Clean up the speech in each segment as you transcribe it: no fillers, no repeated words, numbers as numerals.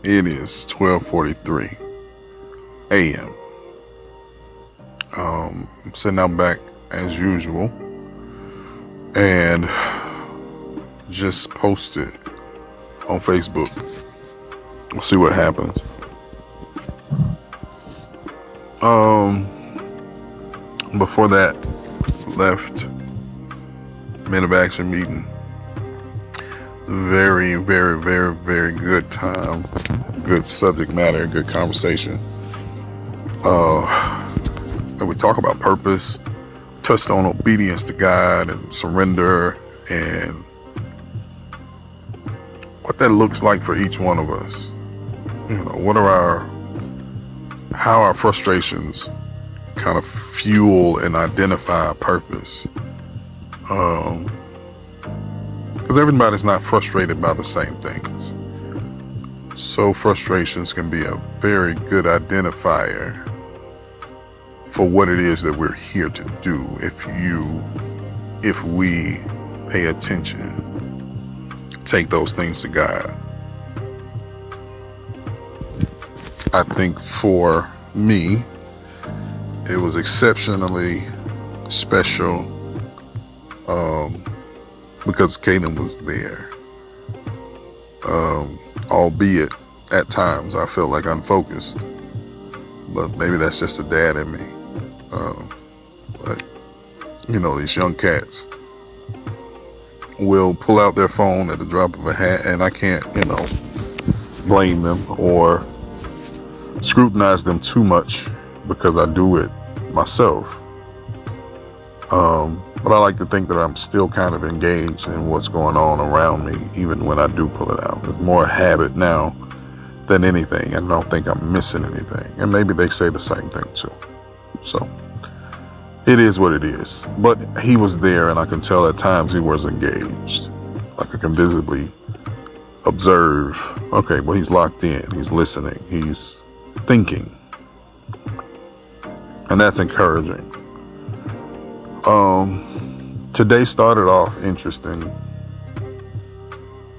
It is 12:43 a.m. I'm sitting out back as usual and just posted on Facebook. We'll see what happens. Before that, left Men of Action meeting. Very, very, very, very good time. Good subject matter, good conversation. And we talk about purpose, touched on obedience to God and surrender and what that looks like for each one of us. How our frustrations kind of fuel and identify our purpose. Because everybody's not frustrated by the same things. So frustrations can be a very good identifier for what it is that we're here to do if we pay attention, take those things to God. I think for me, it was exceptionally special because Kaden was there. Albeit at times I felt like unfocused, but maybe that's just the dad in me. But these young cats will pull out their phone at the drop of a hat, and I can't, blame them or scrutinize them too much because I do it myself. But I like to think that I'm still kind of engaged in what's going on around me, even when I do pull it out. It's more a habit now than anything. I don't think I'm missing anything. And maybe they say the same thing too. So it is what it is. But he was there, and I can tell at times he was engaged. Like I can visibly observe, okay, well, he's locked in, he's listening, he's thinking. And that's encouraging. Today started off interesting.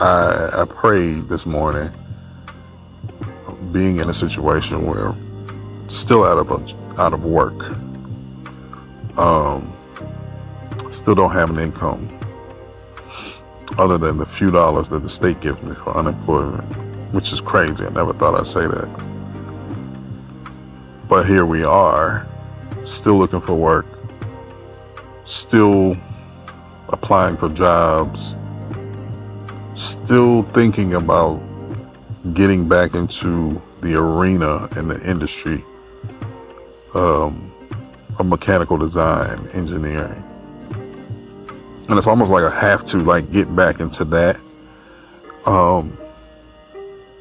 I prayed this morning, being in a situation where still out of work. Still don't have an income other than the few dollars that the state gives me for unemployment, which is crazy. I never thought I'd say that. But here we are, still looking for work, still applying for jobs, still thinking about getting back into the arena in the industry of mechanical design, engineering. And it's almost like I have to get back into that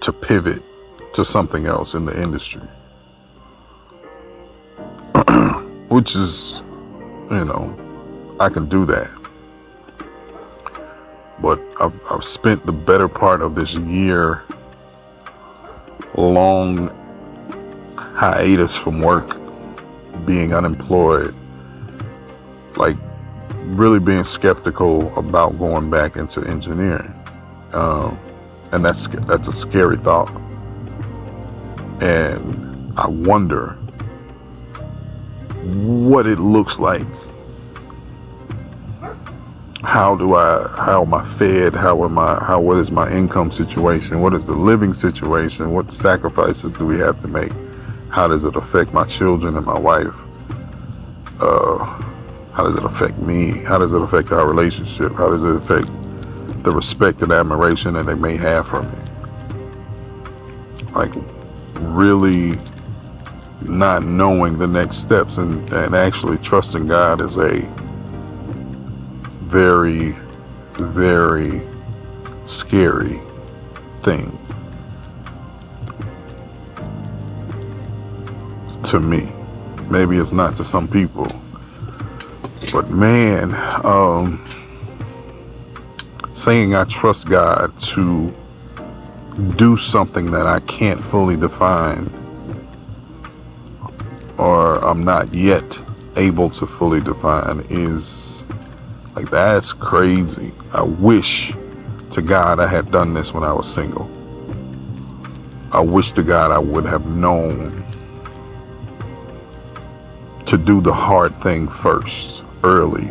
to pivot to something else in the industry. Which is, I can do that. But I've spent the better part of this year long hiatus from work, being unemployed, really being skeptical about going back into engineering. And that's a scary thought. And I wonder what it looks like. How am I fed? What is my income situation? What is the living situation? What sacrifices do we have to make? How does it affect my children and my wife? How does it affect me? How does it affect our relationship? How does it affect the respect and admiration that they may have for me? Really not knowing the next steps and actually trusting God is a very, very scary thing to me. Maybe it's not to some people, but man, saying I trust God to do something that I can't fully define, or I'm not yet able to fully define, is that's crazy. I wish to God I had done this when I was single. I wish to God I would have known to do the hard thing first, early,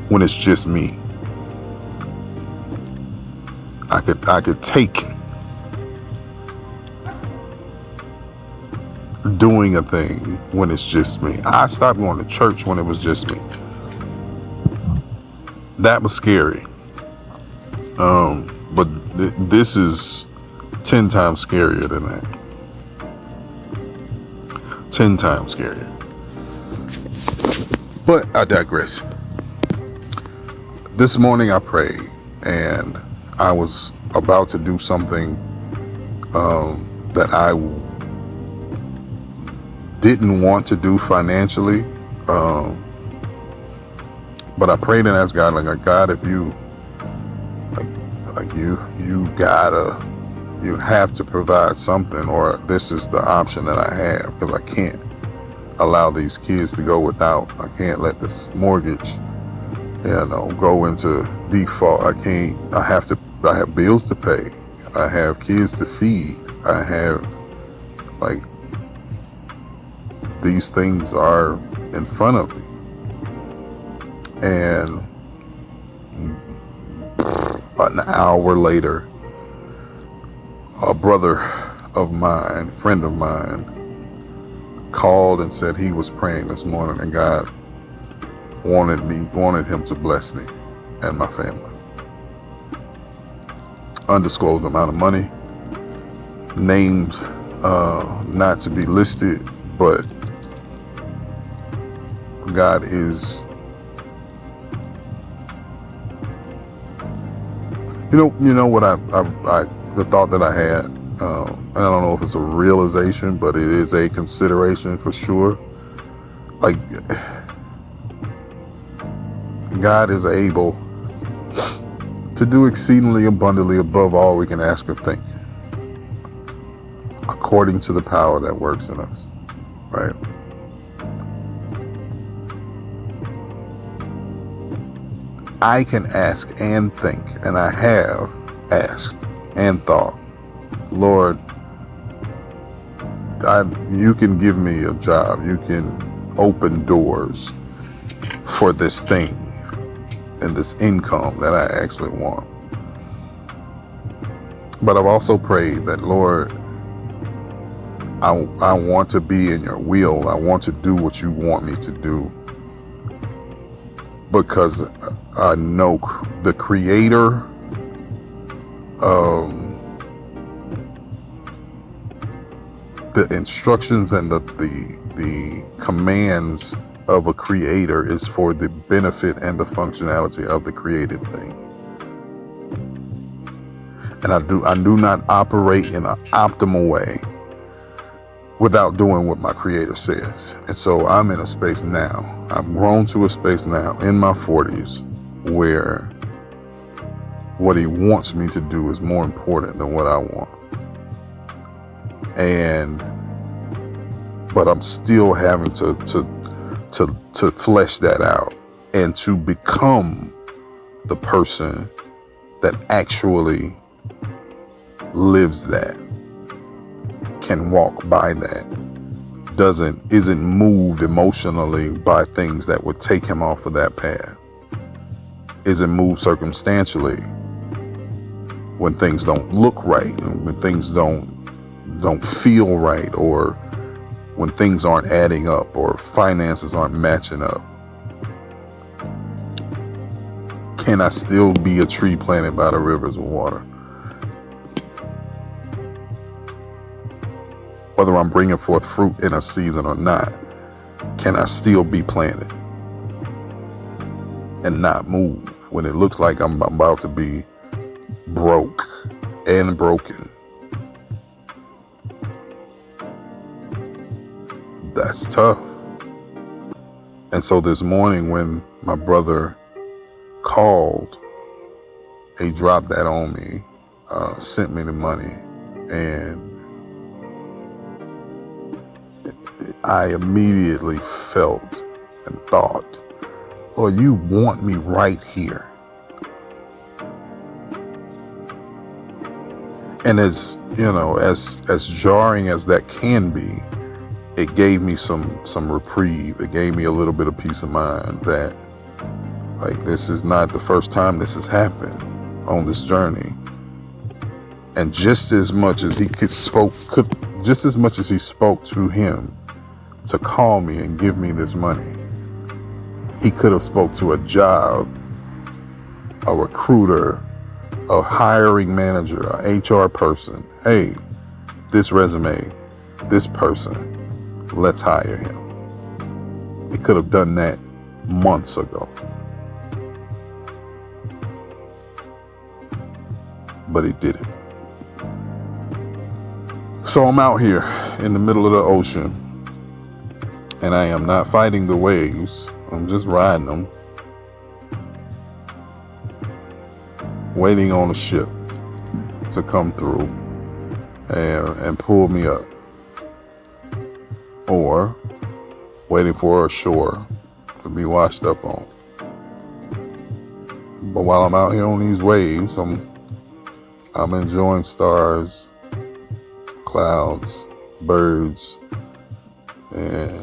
when it's just me. I could take doing a thing when it's just me. I stopped going to church when it was just me. That was scary. But this is 10 times scarier than that. 10 times scarier. But I digress. This morning I prayed, and I was about to do something that I didn't want to do financially. But I prayed and asked God, like, God, if you, you have to provide something, or this is the option that I have, because I can't allow these kids to go without. I can't let this mortgage, go into default. I have bills to pay. I have kids to feed. I have, these things are in front of me. And about an hour later, a brother of mine, friend of mine, called and said he was praying this morning and God wanted him to bless me and my family. Undisclosed amount of money, named not to be listed, but God is, you know what the thought that I had, and I don't know if it's a realization, but it is a consideration for sure. Like, God is able to do exceedingly abundantly above all we can ask or think, according to the power that works in us, right? I can ask and think, and I have asked and thought, Lord, you can give me a job. You can open doors for this thing and this income that I actually want. But I've also prayed that, Lord, I want to be in your will. I want to do what you want me to do, because I know the creator, the instructions and the commands of a creator is for the benefit and the functionality of the created thing. And I do not operate in an optimal way without doing what my creator says. And so I'm in a space now. I've grown to a space now in my 40s where what he wants me to do is more important than what I want. But I'm still having to flesh that out and to become the person that actually lives that, can walk by that, isn't moved emotionally by things that would take him off of that path, isn't moved circumstantially when things don't look right, and when things don't feel right, or when things aren't adding up, or finances aren't matching up. Can I still be a tree planted by the rivers of water? Whether I'm bringing forth fruit in a season or not, can I still be planted and not move when it looks like I'm about to be broke and broken? That's tough. And so this morning when my brother called, he dropped that on me, sent me the money, and I immediately felt and thought, Lord, you want me right here. And as as jarring as that can be, it gave me some reprieve. It gave me a little bit of peace of mind that, like, this is not the first time this has happened on this journey. And just as much as he spoke to him to call me and give me this money, he could have spoke to a job, a recruiter, a hiring manager, a HR person. Hey, this resume, this person, let's hire him. He could have done that months ago. But he did it. So I'm out here in the middle of the ocean, and I am not fighting the waves. I'm just riding them, waiting on a ship to come through and pull me up, or waiting for a shore to be washed up on. But while I'm out here on these waves, I'm enjoying stars, clouds, birds, and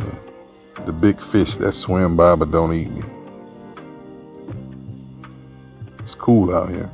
the big fish that swim by but don't eat me. It's cool out here.